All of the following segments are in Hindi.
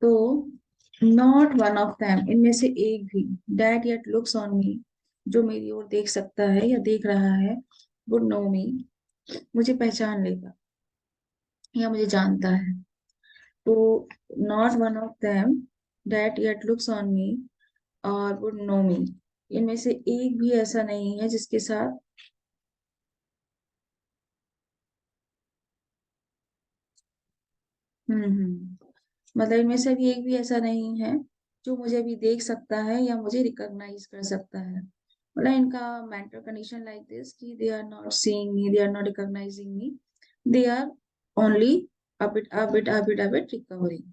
तो नॉट वन ऑफ देम, इनमें से एक भी, that yet looks on me, जो मेरी ओर देख सकता है या देख रहा है, वुड नो मी, मुझे पहचान लेगा या मुझे जानता है। तो not one of them that yet looks on me और वुड नो मी, इनमें से एक भी ऐसा नहीं है जिसके साथ मतलब इनमें से भी एक भी ऐसा नहीं है जो मुझे भी देख सकता है या मुझे रिकॉग्नाइज कर सकता है। मतलब इनका मेंटल कंडीशन लाइक दिस कि they are not seeing me, they are not recognising me, they are only a bit recovering.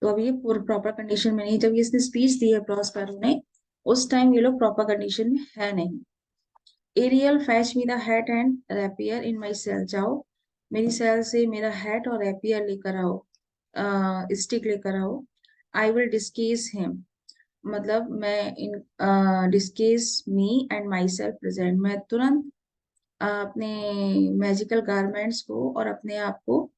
तो अब ये प्रॉपर कंडीशन में नहीं, जब ये इसने स्पीच दी है प्रॉस्पेरो ने, उस टाइम ये लोग प्रॉपर कंडीशन में है नहीं। Ariel fetch me the hat and rapier in my cell, जाओ मेरी सेल से मेरा हैट और रैपियर लेकर आओ, स्टिक लेकर आओ। आई विल डिस्केस हिम, मतलब मैं in discase me and myself present, मैं तुरंत अपने मैजिकल गारमेंट्स को और अपने आप को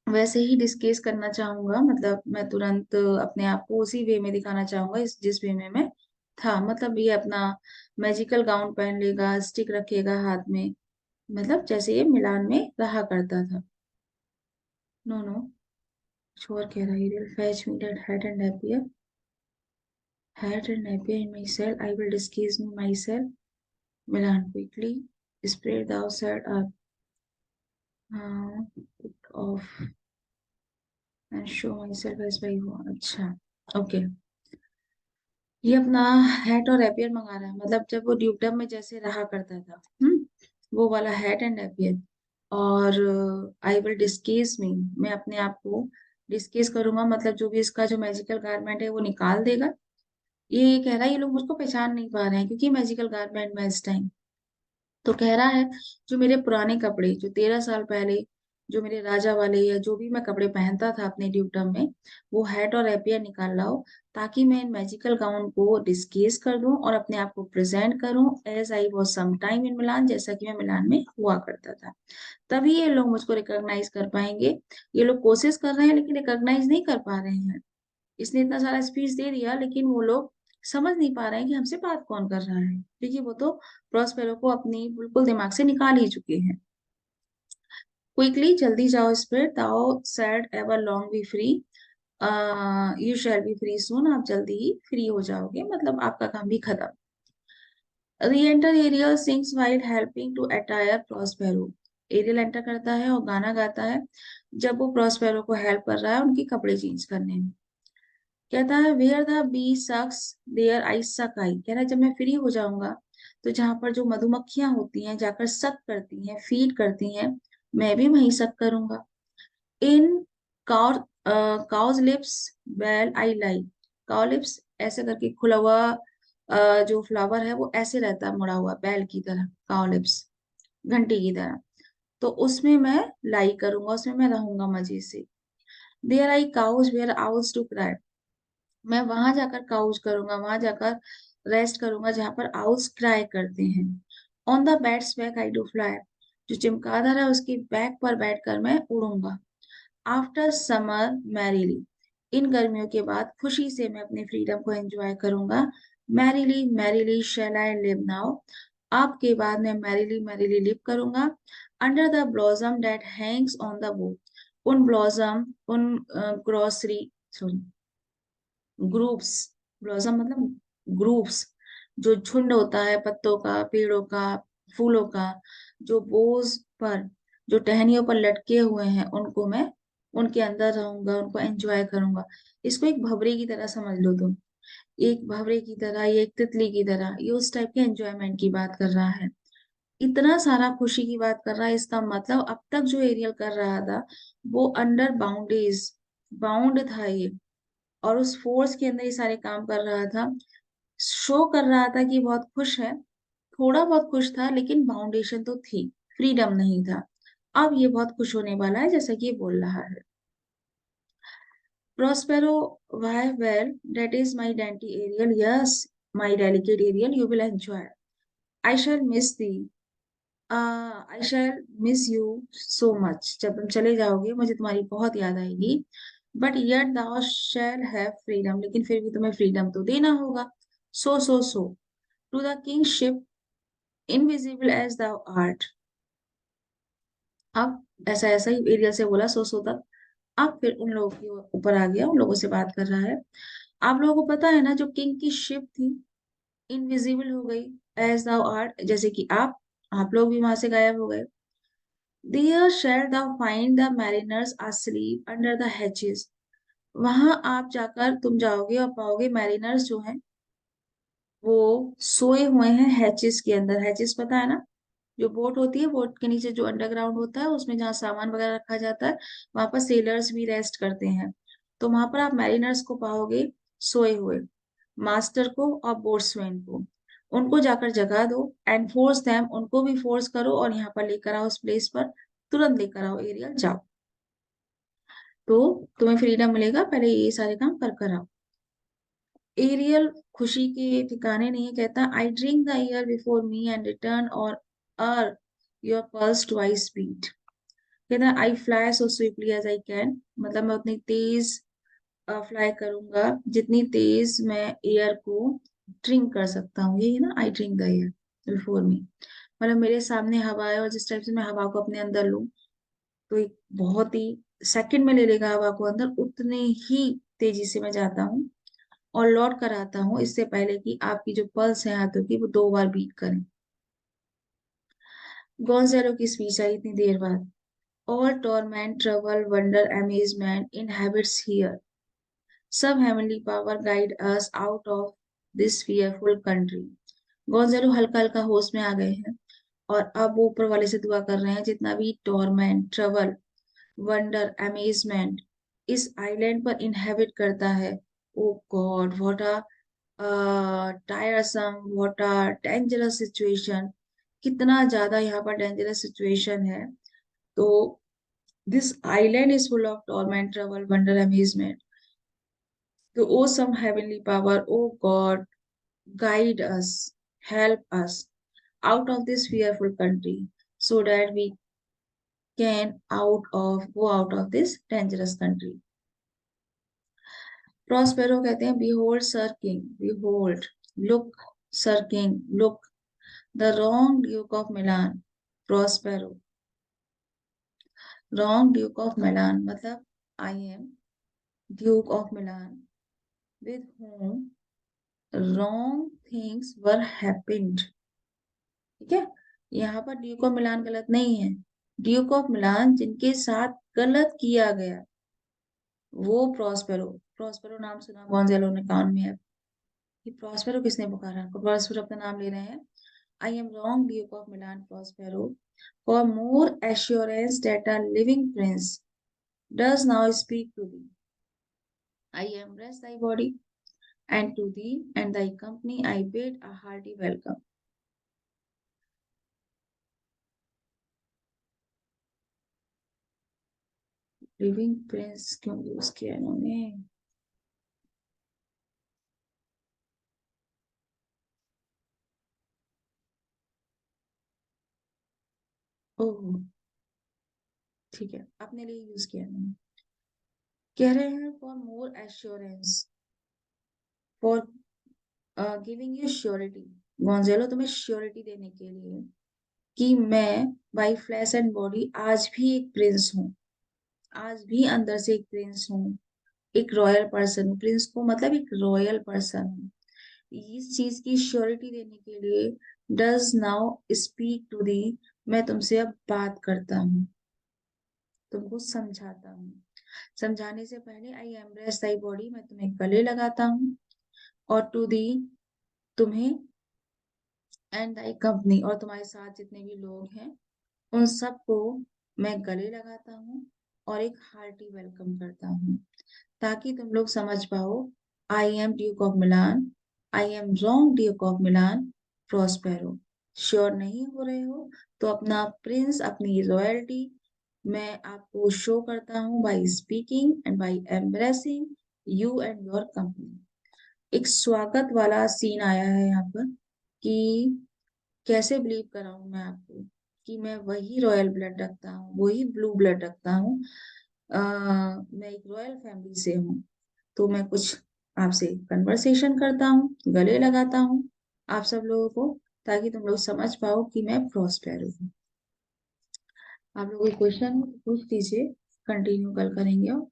वैसे ही डिस्केस करना चाहूंगा, मतलब मैं तुरंत अपने आप को उसी वे में दिखाना चाहूंगा इस जिस वे में मैं था। मतलब ये अपना मैजिकल गाउन पहन लेगा, स्टिक रखेगा हाथ में, मतलब जैसे ये मिलान में रहा करता था। नो नो, श्योर कह रहा है, fetch me that hat and rapier in my cell, I will discase me my cell, Milan quickly, spread the outside up of and show myself as my. अच्छा, ओके। ये अपना हैट और रैपियर मंगा रहा है, मतलब जब वो ड्यूकडम में जैसे रहा करता था, वो वाला हैट एंड रैपियर। और आई विल डिस्केस मी, मैं अपने आप को डिस्केस करूंगा, मतलब जो भी इसका जो मैजिकल गारमेंट है वो निकाल देगा। ये कह रहा है ये लोग मुझको पहचान नहीं पा रहे हैं क्योंकि मैजिकल गारमेंट में इस टाइम। तो कह रहा है जो मेरे पुराने कपड़े, जो 13 साल पहले जो मेरे राजा वाले या जो भी मैं कपड़े पहनता था अपने ड्यूटम में, वो हैट और रैपियर निकाल लाओ, ताकि मैं इन मैजिकल गाउन को डिस्केस कर दूं और अपने आप को प्रेजेंट करूं as I was some time in Milan, जैसा कि मैं मिलान में हुआ करता था। तभी ये लोग मुझको रिकॉग्नाइज कर पाएंगे। ये लोग कोशिश कर रहे हैं लेकिन रिकॉग्नाइज नहीं कर पा रहे हैं। इसने इतना सारा स्पीच दे दिया लेकिन वो लोग समझ नहीं पा रहे हैं कि हमसे बात कौन कर रहा है, क्योंकि वो तो प्रॉस्पेरो को अपनी बिल्कुल दिमाग से निकाल ही चुके हैं। क्विकली, जल्दी जाओ spirit, thou shalt ever long be free, you shall be free soon, आप जल्दी ही फ्री हो जाओगे, मतलब आपका काम भी खत्म। Re enter Ariel sings while helping to attire Prospero, Ariel enter करता है और गाना गाता है जब वो प्रॉस्पेरो को हेल्प कर रहा है उनके कपड़े चेंज करने में। कहता है where the bee sucks there I suck I, कह रहा है जब मैं फ्री हो जाऊंगा तो जहां पर जो मधुमक्खियां होती हैं जाकर सक करती हैं, फीड करती हैं, मैं भी वहीं सक करूंगा। In cow cowslip's bell I lie, cow lips ऐसे करके खुला हुआ जो फ्लावर है वो ऐसे रहता है मुड़ा हुआ बैल की तरह, काउ लिप्स घंटी की तरह। तो उसमें मैं लाई करूंगा, उसमें मैं रहूंगा मजे से। There I couch where owls to cry, मैं वहां जाकर काउच करूंगा, वहां जाकर रेस्ट करूंगा जहां पर आउल्स क्राई करते हैं। On the bats back I do fly, जो चमगादड़ है उसकी बैक पर बैठकर मैं उड़ूंगा। आफ्टर समर मैरीली, इन गर्मियों के बाद खुशी से मैं अपनी फ्रीडम को एंजॉय करूंगा। Merrily merrily shall I live now, आपके बाद मैं मैरीली मैरीली लिव करूंगा। Under the blossom that hangs on the वो, उन ब्लॉसम उन ग्रोसरी सॉरी ग्रुप्स, ब्लॉसम मतलब ग्रुप्स, जो झुंड होता है पत्तों का, पेड़ों का, फूलों का, जो बोझ पर, जो टहनियों पर लटके हुए हैं, उनको मैं उनके अंदर रहूंगा, उनको एंजॉय करूंगा। इसको एक भवरे की तरह समझ लो तुम, एक भवरे की तरह, ये एक तितली की तरह, ये उस टाइप के एंजॉयमेंट की बात कर रहा है। इतना सारा खुशी की बात कर रहा है, इसका मतलब अब तक जो एरियल कर रहा था वो अंडर बाउंड्रीज, बाउंड था ये, और उस फोर्स के अंदर ये सारे काम कर रहा था। शो कर रहा था कि बहुत खुश है, थोड़ा बहुत खुश था, लेकिन बाउंडेशन तो थी, फ्रीडम नहीं था। अब ये बहुत खुश होने वाला है जैसा कि ये बोल रहा है। Prospero, why well that is my dainty Ariel, yes my delicate Ariel, you will enjoy, I shall miss thee, I shall miss you so much, जब तुम चले जाओगे मुझे तुम्हारी बहुत याद आएगी। But yet thou shall have freedom, लेकिन फिर भी तुम्हें फ्रीडम तो देना होगा। So to the kingship invisible as thou art। अब ऐसा ऐसा ही एरियल से बोला सो तक। अब फिर उन लोगों के ऊपर आ गया, उन लोगों से बात कर रहा है। आप लोगों को पता है ना, जो किंग की शिप थी इनविजिबल हो गई, एज दाउ आर्ट, जैसे कि आप लोग भी वहां से गायब हो गए। There shall thou find the mariners asleep under the hatches। वहां आप जाकर तुम जाओगे और पाओगे मैरिनर्स जो हैं वो सोए हुए हैं हैचेस के अंदर। हैचेस पता है ना, जो बोट होती है, बोट के नीचे जो अंडरग्राउंड होता है, उसमें जहाँ सामान वगैरह रखा जाता है, वहां पर सेलर्स भी रेस्ट करते हैं। तो वहां पर आप मैरिनर्स को पाओगे सोए हुए, मास्टर को और बोट्समैन को। उनको जाकर जगा दो, एंड फोर्स देम, उनको भी फोर्स करो और यहाँ पर लेकर आओ, उस प्लेस पर तुरंत लेकर आओ, एरिया जाओ। तो तुम्हें फ्रीडम मिलेगा, पहले ये सारे काम कर कर आओ। एरियल खुशी के ठिकाने नहीं है, कहता I drink the air before me and return or ere your pulse twice speed. कहता है I fly so swiftly as I can, मतलब मैं उतनी तेज फ्लाई करूंगा जितनी तेज मैं एयर को ड्रिंक कर सकता हूँ। यही है ना, आई ड्रिंक द एयर बिफोर मी, मतलब मेरे सामने हवा है और जिस टाइप से मैं हवा को अपने अंदर लूं, तो एक बहुत ही सेकंड में ले लेगा हवा को अंदर, उतने ही तेजी से मैं जाता हूँ और लौट कर आता हूँ, इससे पहले कि आपकी जो पल्स है हाथों की वो 2 बार बीट करें। गोंज़ालो की स्पीच आई इतनी देर बाद। All torment trouble wonder amazement inhabits here, सब heavenly power guide us out of this fearful country. Gonzalo हल्का हल्का होश में आ गए हैं और अब वो ऊपर वाले से दुआ कर रहे हैं, जितना भी टॉर्मेंट ट्रबल वंडर अमेजमेंट इस आइलैंड पर इनहेबिट करता है, O God what tiresome, what a dangerous situation, कितना ज्यादा यहाँ पर डेंजरस सिचुएशन है। तो this island is full of torment trouble wonder amazement, तो O some heavenly power, O God guide us, help us out of this fearful country so that we can go out of this dangerous country। Prospero कहते हैं behold sir king, behold, look sir king, look the wrong duke of Milan। Prospero, wrong duke of Milan मतलब I am duke of Milan with whom wrong things were happened। ठीक है, यहाँ पर ड्यूक ऑफ मिलान गलत नहीं है, ड्यूक ऑफ मिलान जिनके साथ गलत किया गया वो प्रोस्पेरो। प्रोस्पेरो नाम सुना गोंजेलो ने कान में है कि प्रोस्पेरो किसने पुकारा, प्रोस्पेरो अपना नाम ले रहे हैं। I am wrong duke of Milan Prospero for more assurance that a living prince does now speak to thee। I embrace thy body, and to thee and thy company I bid a hearty welcome। Living Prince क्यों यूज किया इन्होंने? ओह ठीक है, अपने लिए यूज किया इन्होंने। कह रहे हैं for more assurance, for giving you surety, Gonzalo तुम्हें श्योरिटी देने के लिए कि मैं बाई फ्लैश एंड बॉडी आज भी एक प्रिंस हूँ, आज भी अंदर से एक प्रिंस हूँ, एक रॉयल पर्सन हूँ। प्रिंस को मतलब एक रॉयल पर्सन हूँ। इस चीज की श्योरिटी देने के लिए does now speak to thee, मैं तुमसे अब बात करता हूँ, तुमको समझाता हूँ। समझाने से पहले आई एम्ब्रेस दाई बॉडी, मैं तुम्हें गले लगाता हूँ, और टू दी, तुम्हें, एंड दाई कंपनी, और तुम्हारे साथ जितने भी लोग हैं उन सबको मैं गले लगाता हूँ और एक हार्टी वेलकम करता हूँ, ताकि तुम लोग समझ पाओ I am Duke of Milan, I am wrong duke of Milan Prospero. Sure नहीं हो रहे हो तो अपना प्रिंस, अपनी रॉयल्टी मैं आपको शो करता हूँ by speaking and by embracing you and your company. एक स्वागत वाला सीन आया है यहाँ पर कि कैसे बिलीव कराऊं मैं आपको कि मैं वही रॉयल ब्लड रखता हूँ, वही ब्लू ब्लड रखता हूँ, मैं एक रॉयल फैमिली से हूँ, तो मैं कुछ आपसे कन्वर्सेशन करता हूँ, गले लगाता हूँ आप सब लोगों को, ताकि तुम लोग समझ पाओ कि मैं प्रॉस्पेर हूँ। आप लोग क्वेश्चन पूछ लीजिए, कंटिन्यू कल करेंगे और